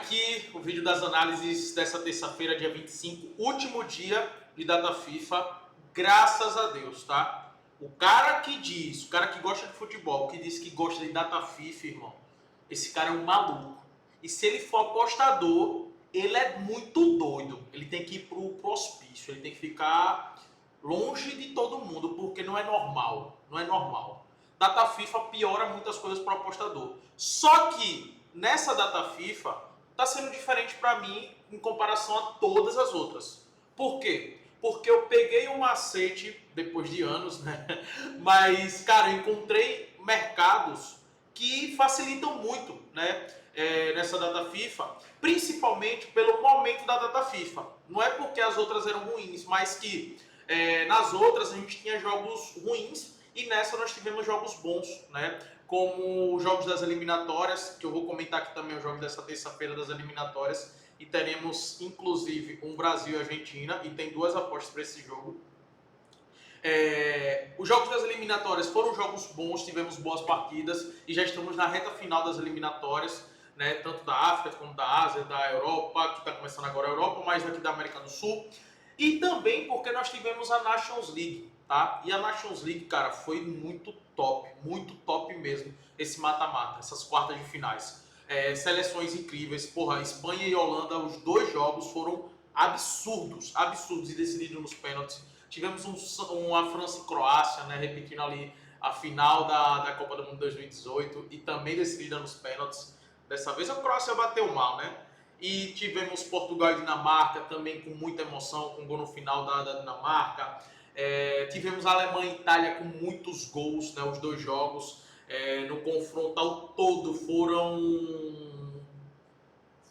aqui o vídeo das análises dessa terça-feira, dia 25, último dia de data FIFA, graças a Deus, tá? O cara que gosta de futebol, que diz que gosta de data FIFA, irmão, esse cara é um maluco. E se ele for apostador, ele é muito doido. Ele tem que ir pro hospício, ele tem que ficar longe de todo mundo, porque não é normal, não é normal. Data FIFA piora muitas coisas para o apostador. Só que nessa data FIFA está sendo diferente para mim em comparação a todas as outras. Por quê? Porque eu peguei um macete depois de anos, né? Mas, cara, eu encontrei mercados que facilitam muito, né? Nessa data FIFA, principalmente pelo momento da data FIFA. Não é porque as outras eram ruins, mas que nas outras a gente tinha jogos ruins e nessa nós tivemos jogos bons, né? Como os jogos das eliminatórias, que eu vou comentar aqui também, os jogos dessa terça-feira das eliminatórias, e teremos inclusive um Brasil e Argentina, e tem duas apostas para esse jogo. Os jogos das eliminatórias foram jogos bons, tivemos boas partidas e já estamos na reta final das eliminatórias, né? Tanto da África como da Ásia, da Europa, que está começando agora a Europa, mas aqui da América do Sul. E também porque nós tivemos a Nations League, tá? E a Nations League, cara, foi muito top mesmo, esse mata-mata, essas quartas de finais. Seleções incríveis, porra, Espanha e Holanda, os dois jogos foram absurdos e decididos nos pênaltis. Tivemos uma França e Croácia, né, repetindo ali a final da Copa do Mundo 2018 e também decidida nos pênaltis. Dessa vez a Croácia bateu mal, né? E tivemos Portugal e Dinamarca também com muita emoção, com gol no final da Dinamarca. Tivemos a Alemanha e Itália com muitos gols, né, os dois jogos. No confronto ao todo foram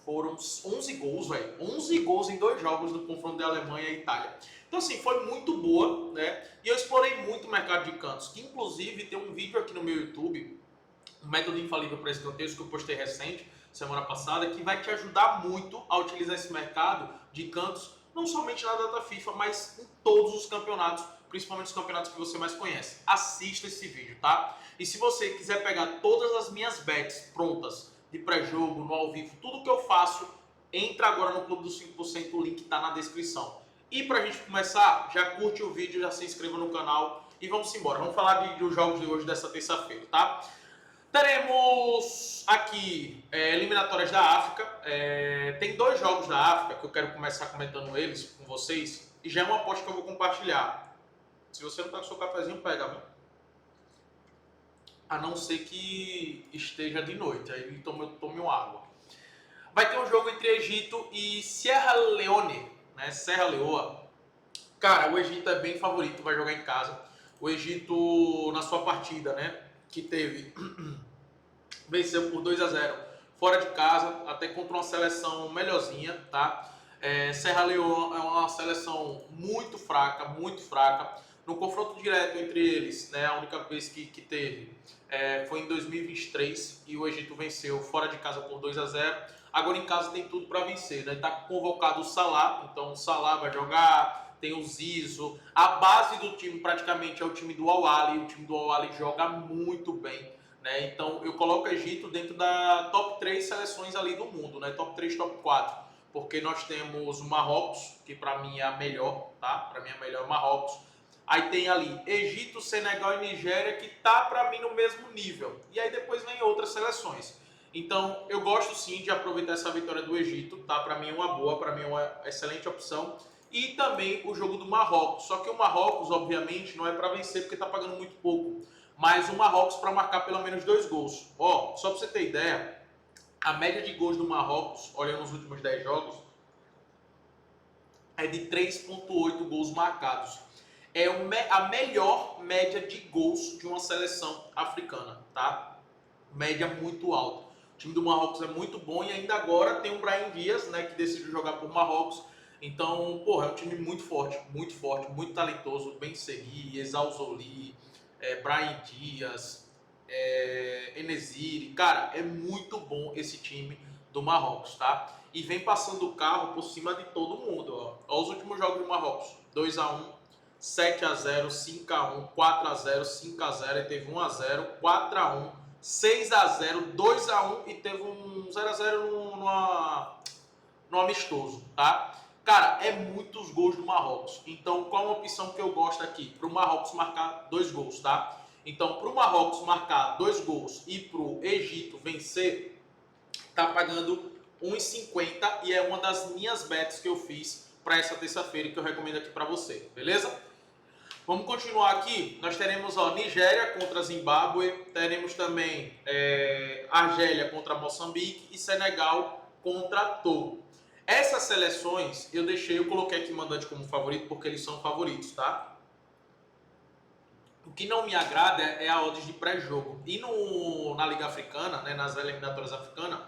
11 gols, velho. 11 gols em dois jogos no confronto da Alemanha e Itália. Então, assim, foi muito boa, né? E eu explorei muito o mercado de cantos, que inclusive tem um vídeo aqui no meu YouTube, um método infalível para escanteios, que eu postei recente, semana passada, que vai te ajudar muito a utilizar esse mercado de cantos, não somente na data FIFA, mas em todos os campeonatos, principalmente os campeonatos que você mais conhece. Assista esse vídeo, tá? E se você quiser pegar todas as minhas bets prontas, de pré-jogo, no ao vivo, tudo que eu faço, entra agora no Clube dos 5%, o link está na descrição. E pra gente começar, já curte o vídeo, já se inscreva no canal e vamos embora. Vamos falar dos jogos de hoje, dessa terça-feira, tá? Teremos aqui eliminatórias da África. Tem dois jogos da África que eu quero começar comentando eles com vocês. E já é uma aposta que eu vou compartilhar. Se você não tá com o seu cafezinho, pega, viu? A não ser que esteja de noite, aí tome uma água. Vai ter um jogo entre Egito e Sierra Leone, né? Serra Leoa. Cara, o Egito é bem favorito, vai jogar em casa. O Egito, na sua partida, né, que teve, venceu por 2-0 fora de casa, até contra uma seleção melhorzinha, tá? Serra Leoa é uma seleção muito fraca, No confronto direto entre eles, né, a única vez que teve foi em 2023 e o Egito venceu fora de casa por 2-0. Agora em casa tem tudo para vencer, né? Tá convocado o Salah, então o Salah vai jogar, tem o Zizo. A base do time praticamente é o time do Al-Ahly, o time do Al-Ahly joga muito bem, né? Então eu coloco o Egito dentro da top 3 seleções ali do mundo, né? Top 3, top 4. Porque nós temos o Marrocos, que para mim é a melhor, tá? Para mim é a melhor Marrocos. Aí tem ali Egito, Senegal e Nigéria, que tá para mim no mesmo nível. E aí depois vem outras seleções. Então eu gosto sim de aproveitar essa vitória do Egito, tá? Para mim é uma boa, para mim é uma excelente opção. E também o jogo do Marrocos. Só que o Marrocos, obviamente, não é para vencer porque tá pagando muito pouco. Mas o Marrocos para marcar pelo menos 2 gols. Ó, só para você ter ideia, a média de gols do Marrocos, olhando os últimos 10 jogos, é de 3,8 gols marcados. É a melhor média de gols de uma seleção africana, tá? Média muito alta. O time do Marrocos é muito bom e ainda agora tem o Brahim Dias, né, que decidiu jogar por Marrocos. Então, porra, é um time muito forte, muito talentoso. Ben Seghir, Exal Zoli, Brahim Dias, Enesiri. Cara, é muito bom esse time do Marrocos, tá? E vem passando o carro por cima de todo mundo, ó. Olha os últimos jogos do Marrocos. 2-1, 7-0, 5-1, 4-0, 5-0, e teve 1-0, 4-1, 6-0, 2-1 e teve um 0-0 no amistoso, tá? Cara, é muitos gols do Marrocos. Então, qual é uma opção que eu gosto aqui? Para o Marrocos marcar 2 gols, tá? Então, para o Marrocos marcar 2 gols e para o Egito vencer, tá pagando 1,50 e é uma das minhas bets que eu fiz para essa terça-feira que eu recomendo aqui para você, beleza? Vamos continuar aqui. Nós teremos Nigéria contra Zimbábue, teremos também Argélia contra Moçambique e Senegal contra Togo. Essas seleções eu coloquei aqui mandante como favorito porque eles são favoritos, tá? O que não me agrada é a odds de pré-jogo. E na Liga Africana, né, nas eliminatórias africanas,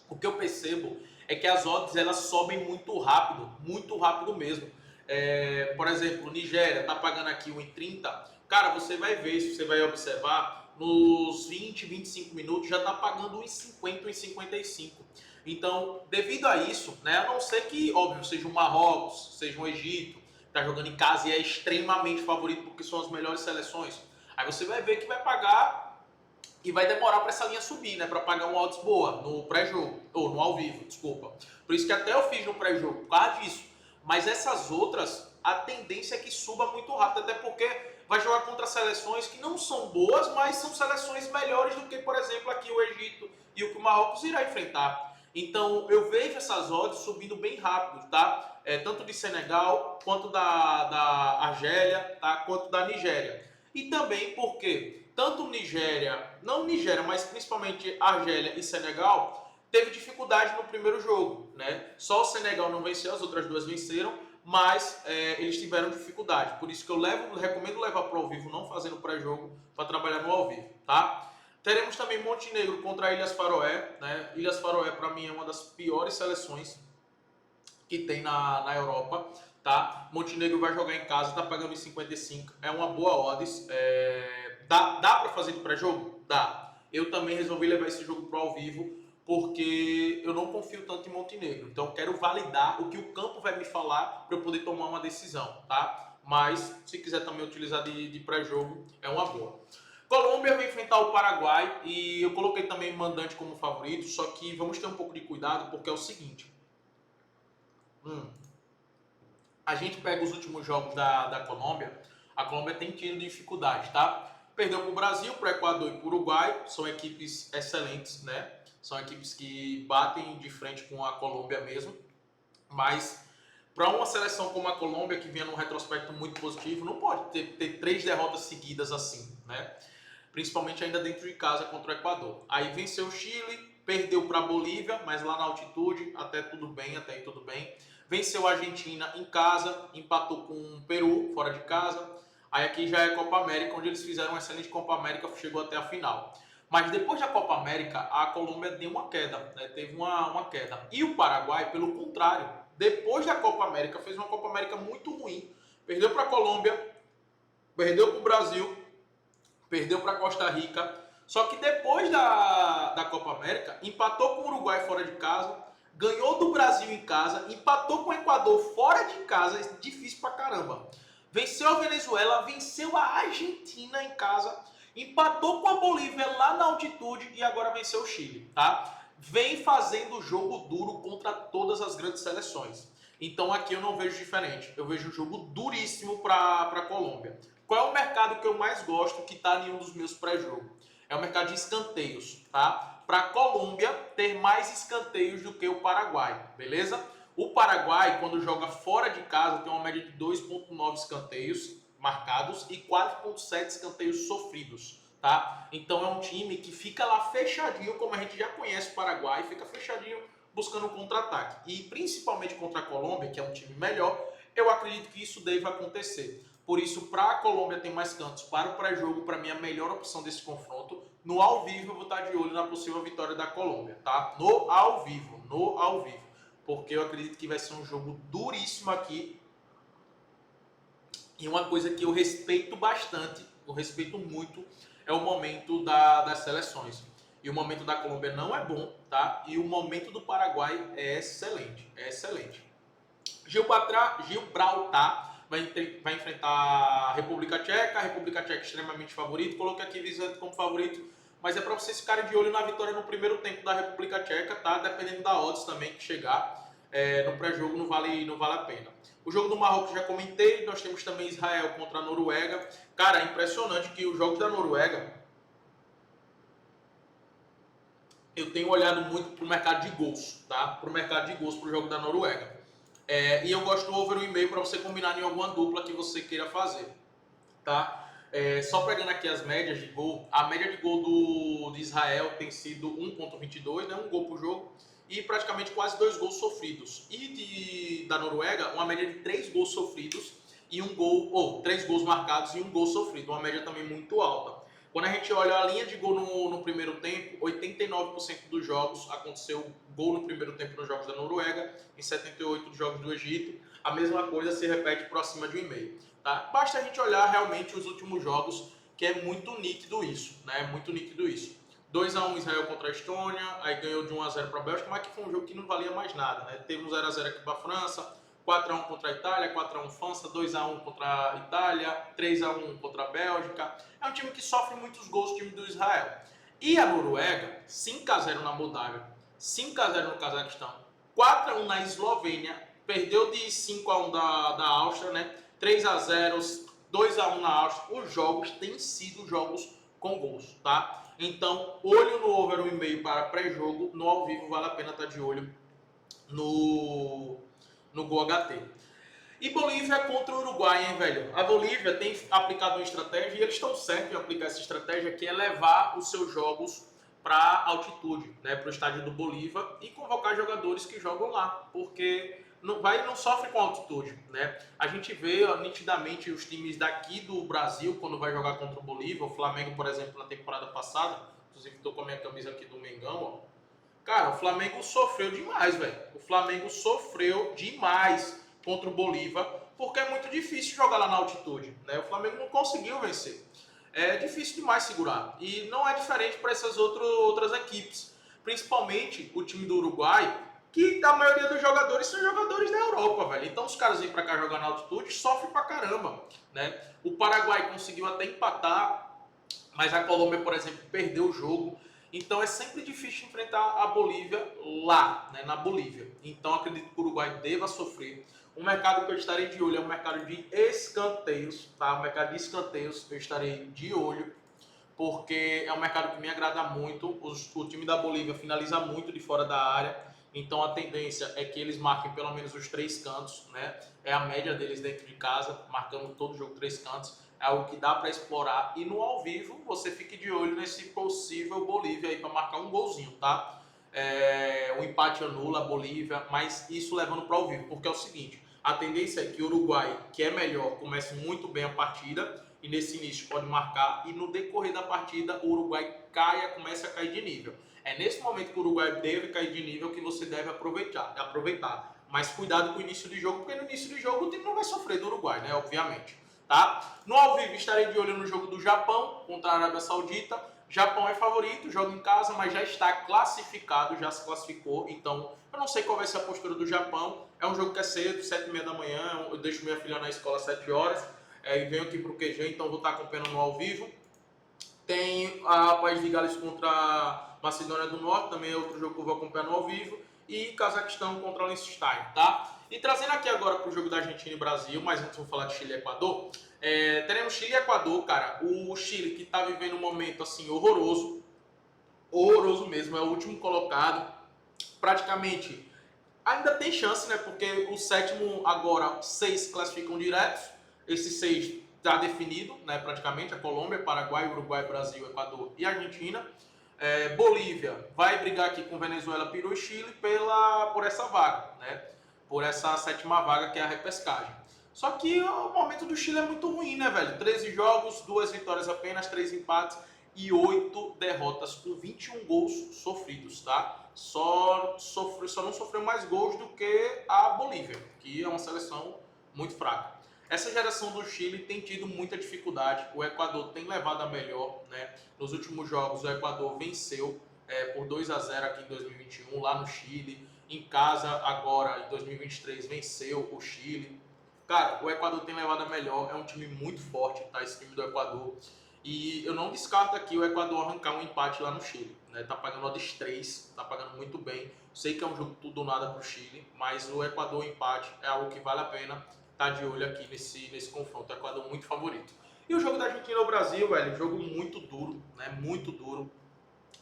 o que eu percebo é que as odds elas sobem muito rápido mesmo. Por exemplo, Nigéria tá pagando aqui 1,30. Cara, você vai ver, se você vai observar, nos 20, 25 minutos já tá pagando 1,50, 1,55. Então, devido a isso, né, a não ser que, óbvio, seja um Marrocos, seja um Egito, tá jogando em casa e é extremamente favorito porque são as melhores seleções, aí você vai ver que vai pagar e vai demorar para essa linha subir, né, para pagar uma odds boa no pré-jogo, ou no ao vivo, desculpa. Por isso que até eu fiz no pré-jogo, por causa disso. Mas essas outras, a tendência é que suba muito rápido, até porque vai jogar contra seleções que não são boas, mas são seleções melhores do que, por exemplo, aqui o Egito e o que o Marrocos irá enfrentar. Então, eu vejo essas odds subindo bem rápido, tá? Tanto de Senegal, quanto da Argélia, tá? Quanto da Nigéria. E também porque tanto Nigéria, mas principalmente Argélia e Senegal, teve dificuldade no primeiro jogo, né? Só o Senegal não venceu, as outras duas venceram, mas eles tiveram dificuldade. Por isso que eu recomendo levar para o ao vivo, não fazendo pré-jogo, para trabalhar no ao vivo, tá? Teremos também Montenegro contra Ilhas Faroé, né? Ilhas Faroé, para mim, é uma das piores seleções que tem na Europa, tá? Montenegro vai jogar em casa, tá pagando em 55, é uma boa odds. Dá para fazer de pré-jogo? Dá. Eu também resolvi levar esse jogo pro ao vivo, porque eu não confio tanto em Montenegro. Então eu quero validar o que o campo vai me falar para eu poder tomar uma decisão, tá? Mas se quiser também utilizar de pré-jogo, é uma boa. Colômbia vai enfrentar o Paraguai e eu coloquei também o mandante como favorito, só que vamos ter um pouco de cuidado porque é o seguinte. A gente pega os últimos jogos da Colômbia, a Colômbia tem tido dificuldade, tá? Perdeu para o Brasil, para o Equador e para o Uruguai, são equipes excelentes, né? São equipes que batem de frente com a Colômbia mesmo, mas para uma seleção como a Colômbia, que vinha num retrospecto muito positivo, não pode ter 3 derrotas seguidas assim, né? Principalmente ainda dentro de casa contra o Equador. Aí venceu o Chile, perdeu para a Bolívia, mas lá na altitude, até aí tudo bem. Venceu a Argentina em casa, empatou com o Peru, fora de casa. Aí aqui já é Copa América, onde eles fizeram uma excelente Copa América, chegou até a final. Mas depois da Copa América, a Colômbia deu uma queda, né? Teve uma queda. E o Paraguai, pelo contrário, depois da Copa América, fez uma Copa América muito ruim. Perdeu para a Colômbia, perdeu para o Brasil, perdeu para Costa Rica. Só que depois da Copa América, empatou com o Uruguai fora de casa, ganhou do Brasil em casa, empatou com o Equador fora de casa, difícil pra caramba. Venceu a Venezuela, venceu a Argentina em casa, empatou com a Bolívia lá na altitude e agora venceu o Chile, tá? Vem fazendo jogo duro contra todas as grandes seleções. Então aqui eu não vejo diferente. Eu vejo um jogo duríssimo para a Colômbia. Qual é o mercado que eu mais gosto que está em um dos meus pré-jogos? É o mercado de escanteios, tá? Para a Colômbia ter mais escanteios do que o Paraguai, beleza? O Paraguai, quando joga fora de casa, tem uma média de 2,9 escanteios marcados e 4,7 escanteios sofridos, tá? Então é um time que fica lá fechadinho, como a gente já conhece o Paraguai, fica fechadinho buscando um contra-ataque. E principalmente contra a Colômbia, que é um time melhor, eu acredito que isso deva acontecer. Por isso, para a Colômbia tem mais cantos para o pré-jogo, para mim a melhor opção desse confronto. No ao vivo eu vou estar de olho na possível vitória da Colômbia, tá? No ao vivo. Porque eu acredito que vai ser um jogo duríssimo aqui. E uma coisa que eu respeito bastante, eu respeito muito, é o momento das seleções. E o momento da Colômbia não é bom, tá? E o momento do Paraguai é excelente, Gibraltar vai enfrentar a República Tcheca extremamente favorito. Coloquei aqui Visante como favorito mas é para vocês ficarem de olho na vitória no primeiro tempo da República Tcheca, tá? Dependendo da odds também que chegar, no pré-jogo não vale a pena. O jogo do Marrocos já comentei, nós temos também Israel contra a Noruega. Cara, é impressionante que os jogos da Noruega, eu tenho olhado muito pro mercado de gols, tá? Pro mercado de gols pro jogo da Noruega. E eu gosto do over 1,5 para você combinar em alguma dupla que você queira fazer, tá? Só pegando aqui as médias de gol, a média de gol de Israel tem sido 1,22, né? Um gol por jogo, e praticamente quase 2 gols sofridos. E da Noruega, uma média de 3 gols sofridos e 3 gols marcados e 1 gol sofrido, uma média também muito alta. Quando a gente olha a linha de gol no primeiro tempo, 89% dos jogos aconteceu gol no primeiro tempo nos jogos da Noruega, em 78% dos jogos do Egito. A mesma coisa se repete por acima de 1,5. Tá? Basta a gente olhar realmente os últimos jogos, que é muito nítido isso, né? Muito nítido isso. 2-1 Israel contra a Estônia, aí ganhou de 1-0 para a Bélgica, mas que foi um jogo que não valia mais nada, né? Teve um 0-0 aqui para a França, 4-1 contra a Itália, 4-1 França, 2-1 contra a Itália, 3-1 contra a Bélgica. É um time que sofre muitos gols, o time do Israel. E a Noruega, 5-0 na Moldávia, 5-0 no Cazaquistão, 4-1 na Eslovênia, perdeu de 5-1 da Áustria, né? 3-0, 2-1 na Áustria. Os jogos têm sido jogos com gols, tá? Então, olho no over 1,5 para pré-jogo, no ao vivo vale a pena estar de olho no Gol HT. E Bolívia contra o Uruguai, hein, velho? A Bolívia tem aplicado uma estratégia, e eles estão certos em aplicar essa estratégia, que é levar os seus jogos para altitude, né, para o estádio do Bolívar, e convocar jogadores que jogam lá, porque não sofre com altitude, né? A gente vê nitidamente os times daqui do Brasil, quando vai jogar contra o Bolívar, o Flamengo, por exemplo, na temporada passada, inclusive estou com a minha camisa aqui do Mengão, ó. Cara, o Flamengo sofreu demais, velho. O Flamengo sofreu demais contra o Bolívar, porque é muito difícil jogar lá na altitude, né? O Flamengo não conseguiu vencer. É difícil demais segurar. E não é diferente para essas outras equipes. Principalmente o time do Uruguai, que a maioria dos jogadores são jogadores da Europa, velho. Então os caras vêm para cá jogar na altitude, sofrem pra caramba, né? O Paraguai conseguiu até empatar, mas a Colômbia, por exemplo, perdeu o jogo. Então é sempre difícil enfrentar a Bolívia lá, né, na Bolívia. Então acredito que o Uruguai deva sofrer. O mercado que eu estarei de olho é o mercado de escanteios, tá? O mercado de escanteios eu estarei de olho, porque é um mercado que me agrada muito. O time da Bolívia finaliza muito de fora da área, então a tendência é que eles marquem pelo menos os 3 cantos, né? É a média deles dentro de casa, marcando todo jogo 3 cantos. É algo que dá para explorar, e no ao vivo você fique de olho nesse possível Bolívia aí para marcar um golzinho, tá? O empate anula a Bolívia, mas isso levando para o ao vivo, porque é o seguinte, a tendência é que o Uruguai, que é melhor, comece muito bem a partida, e nesse início pode marcar, e no decorrer da partida o Uruguai comece a cair de nível. É nesse momento que o Uruguai deve cair de nível que você deve aproveitar. Mas cuidado com o início de jogo, porque no início de jogo o time não vai sofrer do Uruguai, né? Obviamente. Tá? No ao vivo estarei de olho no jogo do Japão contra a Arábia Saudita. Japão é favorito, joga em casa, mas já está classificado, já se classificou. Então, eu não sei qual vai ser a postura do Japão. É um jogo que é cedo, 7h30 da manhã. Eu deixo minha filha na escola às 7 horas. E venho aqui para o QG, então vou estar acompanhando no ao vivo. Tem a País de Gales contra a Macedônia do Norte, também é outro jogo que eu vou acompanhar no ao vivo. E Cazaquistão contra o Liechtenstein, tá? E trazendo aqui agora para o jogo da Argentina e Brasil, mas antes vou falar de Chile e Equador. Teremos Chile e Equador, cara. O Chile que está vivendo um momento assim horroroso, horroroso mesmo, é o último colocado. Praticamente ainda tem chance, né? Porque o sétimo agora, 6 classificam diretos. Esses 6 está definido, né? Praticamente a Colômbia, Paraguai, Uruguai, Brasil, Equador e Argentina. Bolívia vai brigar aqui com Venezuela, Peru e Chile por essa vaga, né? Por essa sétima vaga que é a repescagem. Só que o momento do Chile é muito ruim, né, velho? 13 jogos, 2 vitórias apenas, 3 empates e 8 derrotas com 21 gols sofridos, tá? Só não sofreu mais gols do que a Bolívia, que é uma seleção muito fraca. Essa geração do Chile tem tido muita dificuldade, o Equador tem levado a melhor, né? Nos últimos jogos o Equador venceu por 2-0 aqui em 2021, lá no Chile. Em casa, agora, em 2023, venceu o Chile. Cara, o Equador tem levado a melhor, é um time muito forte, tá? Esse time do Equador. E eu não descarto aqui o Equador arrancar um empate lá no Chile. Né? Tá pagando odds 3, tá pagando muito bem. Sei que é um jogo tudo ou nada pro Chile, mas o Equador empate é algo que vale a pena estar de olho aqui nesse confronto. O Equador muito favorito. E o jogo da Argentina ao Brasil, velho, jogo muito duro, né? Muito duro.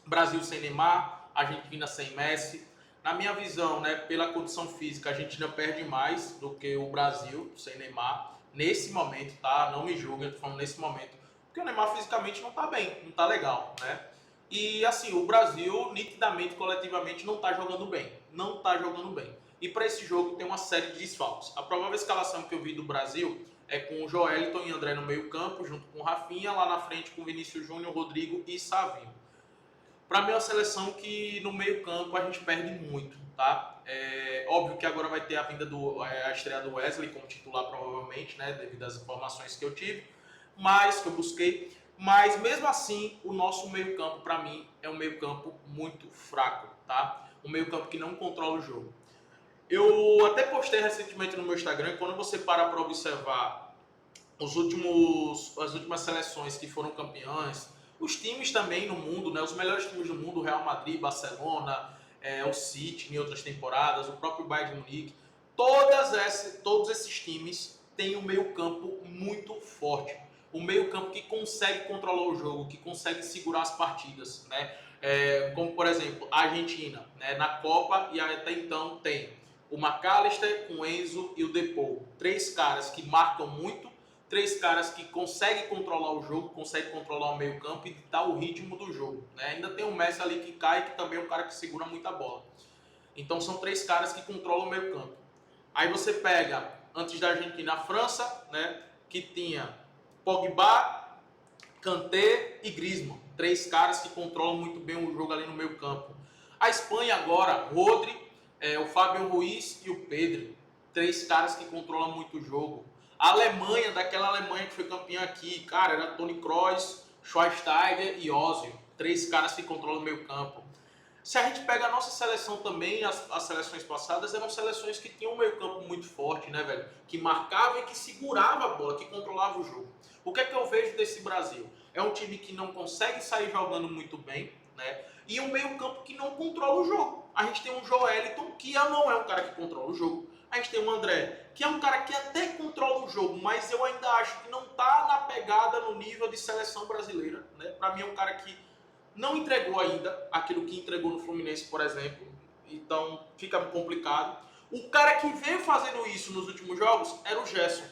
Brasil sem Neymar, Argentina sem Messi. Na minha visão, né, pela condição física, a Argentina perde mais do que o Brasil sem Neymar. Nesse momento, tá? Não me julguem, eu tô falando nesse momento. Porque o Neymar fisicamente não tá bem, não tá legal, né? E assim, o Brasil, nitidamente, coletivamente, não tá jogando bem. Não tá jogando bem. E para esse jogo tem uma série de desfalques. A provável escalação que eu vi do Brasil é com o Joelton e André no meio campo, junto com o Rafinha, lá na frente com Vinícius Júnior, Rodrigo e Savinho. Para mim é uma seleção que no meio campo a gente perde muito, tá? É óbvio que agora vai ter a vinda a estreia do Wesley como titular provavelmente, né? Devido às informações que eu tive, mas que eu busquei. Mas mesmo assim, o nosso meio campo para mim é um meio campo muito fraco, tá? Um meio campo que não controla o jogo. Eu até postei recentemente no meu Instagram, quando você para observar as últimas seleções que foram campeãs, os times também no mundo, né, os melhores times do mundo, Real Madrid, Barcelona, o City em outras temporadas, o próprio Bayern de Munique, todos esses times têm um meio campo muito forte. Um meio campo que consegue controlar o jogo, que consegue segurar as partidas, né? Como por exemplo a Argentina, né, na Copa, e até então tem o McAllister, o Enzo e o Depou. Três caras que marcam muito, três caras que conseguem controlar o jogo, conseguem controlar o meio campo e ditar o ritmo do jogo. Né? Ainda tem o Messi ali que cai, que também é um cara que segura muita bola. Então são três caras que controlam o meio campo. Aí você pega, antes da Argentina, a França, né, que tinha Pogba, Kanté e Griezmann. Três caras que controlam muito bem o jogo ali no meio campo. A Espanha agora, Rodri, o Fábio Ruiz e o Pedro. Três caras que controlam muito o jogo. A Alemanha, daquela Alemanha que foi campeã aqui, cara, era Toni Kroos, Schweinsteiger e Ozil. Três caras que controlam o meio campo. Se a gente pega a nossa seleção também, as seleções passadas eram seleções que tinham um meio campo muito forte, né, velho? Que marcava e que segurava a bola, que controlava o jogo. O que é que eu vejo desse Brasil? É um time que não consegue sair jogando muito bem, né? E um meio campo que não controla o jogo. A gente tem um Joeliton, que não é um cara que controla o jogo. A gente tem um André, que é um cara que até controla o jogo, mas eu ainda acho que não tá na pegada no nível de seleção brasileira, né? Pra mim é um cara que não entregou ainda aquilo que entregou no Fluminense, por exemplo. Então fica complicado. O cara que veio fazendo isso nos últimos jogos era o Gerson,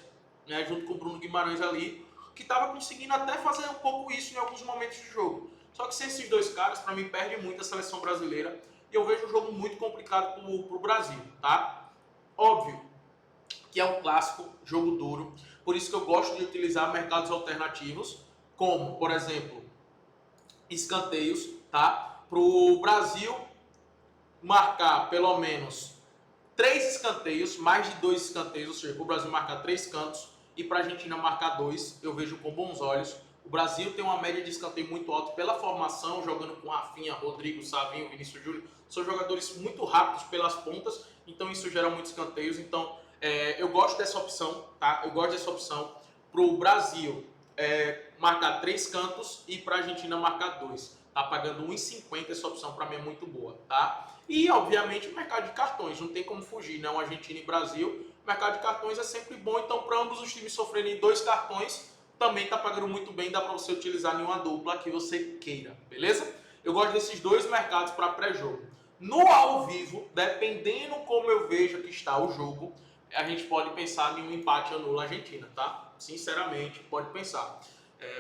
né, junto com o Bruno Guimarães ali, que estava conseguindo até fazer um pouco isso em alguns momentos de jogo. Só que sem esses dois caras, para mim, perde muito a seleção brasileira. E eu vejo um jogo muito complicado pro Brasil, tá? Óbvio que é um clássico, jogo duro. Por isso que eu gosto de utilizar mercados alternativos, como, por exemplo, escanteios, tá? Para o Brasil marcar pelo menos 3 escanteios, mais de 2 escanteios, ou seja, para o Brasil marcar 3 cantos e para a Argentina marcar 2, eu vejo com bons olhos. O Brasil tem uma média de escanteio muito alta pela formação, jogando com Rafinha, Rodrigo, Savinho, Vinícius Júnior. São jogadores muito rápidos pelas pontas, então isso gera muitos escanteios. Então, eu gosto dessa opção, tá? Eu gosto dessa opção para o Brasil marcar 3 cantos e para a Argentina marcar 2. Tá pagando 1,50, essa opção para mim é muito boa, tá? E, obviamente, o mercado de cartões, não tem como fugir, né? Argentina e Brasil, o mercado de cartões é sempre bom, então para ambos os times sofrerem 2 cartões, também tá pagando muito bem, dá para você utilizar em uma dupla que você queira, beleza? Eu gosto desses dois mercados para pré-jogo. No ao vivo, dependendo como eu vejo que está o jogo, a gente pode pensar em um empate anula a Argentina, tá? Sinceramente, pode pensar.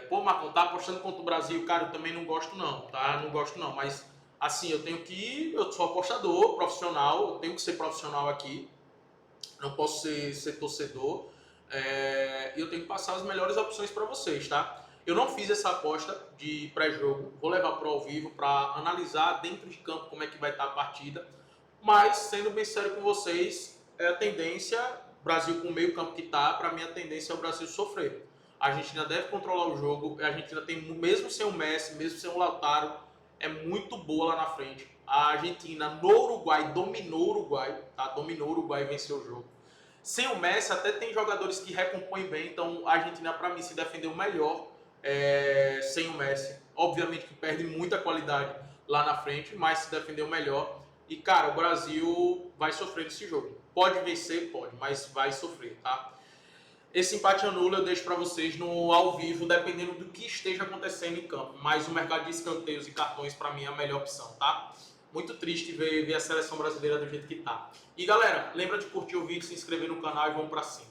Pô, Marcão, tá apostando contra o Brasil? Cara, eu também não gosto não, tá? Não gosto não, mas assim, eu sou apostador profissional, eu tenho que ser profissional aqui, não posso ser torcedor, e eu tenho que passar as melhores opções para vocês, tá? Eu não fiz essa aposta de pré-jogo, vou levar para o ao vivo para analisar dentro de campo como é que vai estar a partida, mas sendo bem sério com vocês, a tendência, Brasil com o meio campo que tá, para mim a tendência é o Brasil sofrer. A Argentina deve controlar o jogo, a Argentina tem, mesmo sem o Messi, mesmo sem o Lautaro, é muito boa lá na frente. A Argentina no Uruguai dominou o Uruguai, tá? Dominou o Uruguai e venceu o jogo. Sem o Messi até tem jogadores que recompõem bem, então a Argentina para mim se defendeu melhor sem o Messi. Obviamente que perde muita qualidade lá na frente, mas se defendeu melhor. E, cara, o Brasil vai sofrer nesse jogo. Pode vencer? Pode, mas vai sofrer, tá? Esse empate anula eu deixo para vocês no ao vivo, dependendo do que esteja acontecendo em campo. Mas o mercado de escanteios e cartões, para mim, é a melhor opção, tá? Muito triste ver a seleção brasileira do jeito que tá. E, galera, lembra de curtir o vídeo, se inscrever no canal e vamos para cima.